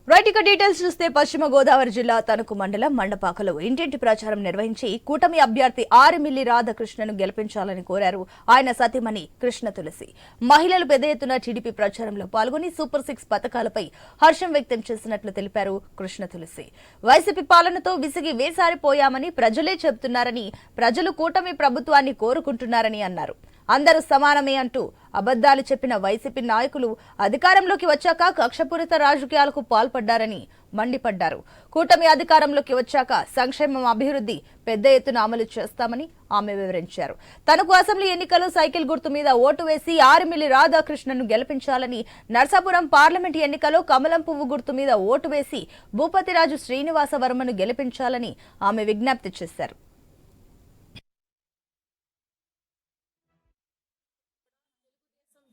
Right ఇక details చూస్తే పశ్చిమ గోదావరి జిల్లా తణుకు మండలం మండపాకలో ఇంటింటి ప్రచారం నిర్వహించి కూటమి అభ్యర్థి ఆరిమిల్లి రాధాకృష్ణను గెలిపించాలని కోరారు ఆయన సతీమణి కృష్ణ తులసి. మహిళలు పెద్ద ఎత్తున టీడీపీ ప్రచారంలో పాల్గొని సూపర్ 6 పథకాలపై హర్షం వ్యక్తం చేసినట్లు తెలిపారు కృష్ణ తులసి. వైసీపీ పాలనతో విసిగి వేసారిపోయామని ప్రజలే చెబుతున్నారని, ప్రజలు కూటమి ప్రభుత్వాన్ని కోరుకుంటున్నారని అన్నారు. అందరూ సమానమే అంటూ అబద్దాలు చెప్పిన వైసీపీ నాయకులు అధికారంలోకి వచ్చాక కక్షపూరిత రాజకీయాలకు పాల్పడ్డారని మండిపడ్డారు. కూటమి అధికారంలోకి వచ్చాక సంక్షేమం, అభివృద్ధి పెద్ద ఎత్తున అమలు చేస్తామని ఆమె వివరించారు. తనకు అసెంబ్లీ ఎన్నికల్లో సైకిల్ గుర్తు మీద ఓటు వేసి ఆరిమిల్లి రాధాకృష్ణను గెలిపించాలని, నర్సాపురం పార్లమెంట్ ఎన్నికల్లో కమలం పువ్వు గుర్తు మీద ఓటు వేసి భూపతిరాజు శ్రీనివాసవర్మను గెలిపించాలని ఆమె విజ్ఞప్తి చేశారు.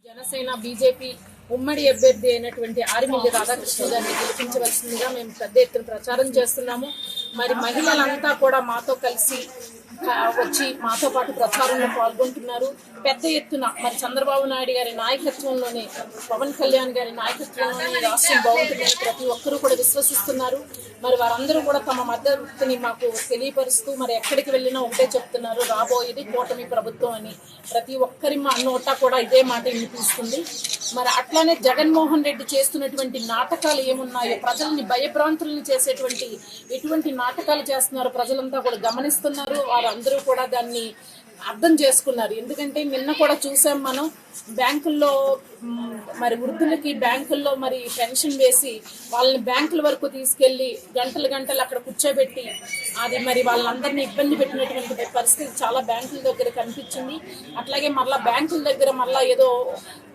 జనసేన బీజేపీ ఉమ్మడి అభ్యర్థి అయినటువంటి ఆరిమిల్లి రాధాకృష్ణ గారిని గెలిపించవలసిందిగా మేము పెద్ద ఎత్తున ప్రచారం చేస్తున్నాము. మరి మహిళలంతా కూడా మాతో కలిసి వచ్చి మాతో పాటు ప్రచారంలో పాల్గొంటున్నారు. పెద్ద ఎత్తున మరి చంద్రబాబు నాయుడు గారి నాయకత్వంలోనే, పవన్ కళ్యాణ్ గారి నాయకత్వంలోనే రాష్ట్రం బాగుంటుందని ప్రతి ఒక్కరూ కూడా విశ్వసిస్తున్నారు. మరి వారందరూ కూడా తమ మద్దతుని మాకు తెలియపరుస్తూ మరి ఎక్కడికి వెళ్ళినా ఒకటే చెప్తున్నారు, రాబోయేది కూటమి ప్రభుత్వం అని. ప్రతి ఒక్కరి నోటా కూడా ఇదే మాట వినిపిస్తుంది. మరి అట్లానే జగన్మోహన్ రెడ్డి చేస్తున్నటువంటి నాటకాలు ఏమున్నాయో, ప్రజల్ని భయభ్రాంతులను చేసేటువంటి ఎటువంటి నాటకాలు చేస్తున్నారో ప్రజలంతా కూడా గమనిస్తున్నారు. వారందరూ కూడా దాన్ని అర్థం చేసుకున్నారు. ఎందుకంటే నిన్న కూడా చూసాం మనం, బ్యాంకుల్లో మరి వృద్ధులకి బ్యాంకుల్లో మరి పెన్షన్ వేసి వాళ్ళని బ్యాంకుల వరకు తీసుకెళ్లి గంటలు అక్కడ కూర్చోబెట్టి అది మరి వాళ్ళందరినీ ఇబ్బంది పెట్టినటువంటి పరిస్థితి చాలా బ్యాంకుల దగ్గర కనిపించింది. అట్లాగే మళ్ళా బ్యాంకుల దగ్గర మళ్ళా ఏదో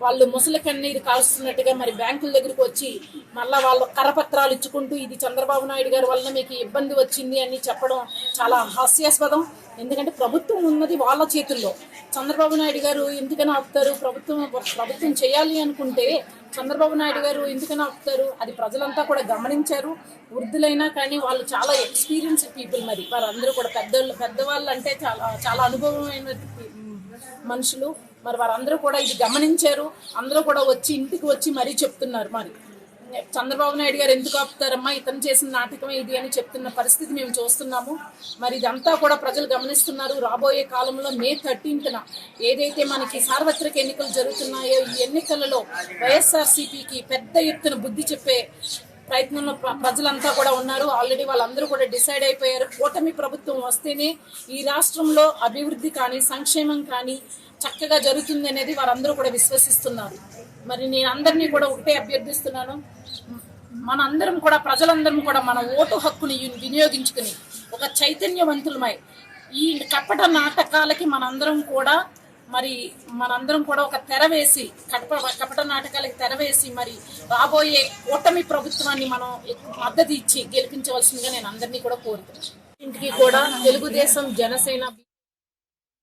వాళ్ళు ముసలి కన్నీరు కాల్స్తున్నట్టుగా మరి బ్యాంకుల దగ్గరకు వచ్చి మళ్ళా వాళ్ళు కరపత్రాలు ఇచ్చుకుంటూ ఇది చంద్రబాబు నాయుడు గారి వల్ల మీకు ఇబ్బంది వచ్చింది అని చెప్పడం చాలా హాస్యాస్పదం. ఎందుకంటే ప్రభుత్వం ఉన్నది వాళ్ళ చేతుల్లో. చంద్రబాబు నాయుడు గారు ఎందుకని ఆపుతారు? ప్రభుత్వం చేయాలి అనుకుంటే చంద్రబాబు నాయుడు గారు ఎందుకని ఆపుతారు? అది ప్రజలంతా కూడా గమనించారు. వృద్ధులైనా కానీ వాళ్ళు చాలా ఎక్స్పీరియన్స్డ్ పీపుల్. మరి వారందరూ కూడా పెద్దవాళ్ళు అంటే చాలా అనుభవమైన మనుషులు. మరి వారందరూ కూడా ఇది గమనించారు. అందరూ కూడా ఇంటికి వచ్చి మరీ చెప్తున్నారు, మరి చంద్రబాబు నాయుడు గారు ఎందుకు ఆపుతారమ్మా, ఇతను చేసిన నాటకమే ఇది అని చెప్తున్న పరిస్థితి మేము చూస్తున్నాము. మరి ఇదంతా కూడా ప్రజలు గమనిస్తున్నారు. రాబోయే కాలంలో మే 13న ఏదైతే మనకి సార్వత్రిక ఎన్నికలు జరుగుతున్నాయో, ఈ ఎన్నికలలో వైఎస్ఆర్సీపీకి పెద్ద ఎత్తున బుద్ధి చెప్పే ప్రయత్నంలో ప్రజలంతా కూడా ఉన్నారు. ఆల్రెడీ వాళ్ళందరూ కూడా డిసైడ్ అయిపోయారు. కూటమి ప్రభుత్వం వస్తేనే ఈ రాష్ట్రంలో అభివృద్ధి కానీ సంక్షేమం కానీ చక్కగా జరుగుతుంది అనేది వారందరూ కూడా విశ్వసిస్తున్నారు. మరి నేను అందరినీ కూడా ఒకటే అభ్యర్థిస్తున్నాను, మనందరం కూడా ప్రజలందరం కూడా మన ఓటు హక్కుని వినియోగించుకుని ఒక చైతన్యవంతులమై ఈ కపట నాటకాలకి మనందరం కూడా ఒక తెర వేసి, కపట నాటకాలకి తెర వేసి మరి రాబోయే కూటమి ప్రభుత్వాన్ని మనం మద్దతు ఇచ్చి గెలిపించవలసిందిగా నేను అందరినీ కూడా కోరుతున్నాను. ఇంటికి కూడా తెలుగుదేశం, జనసేన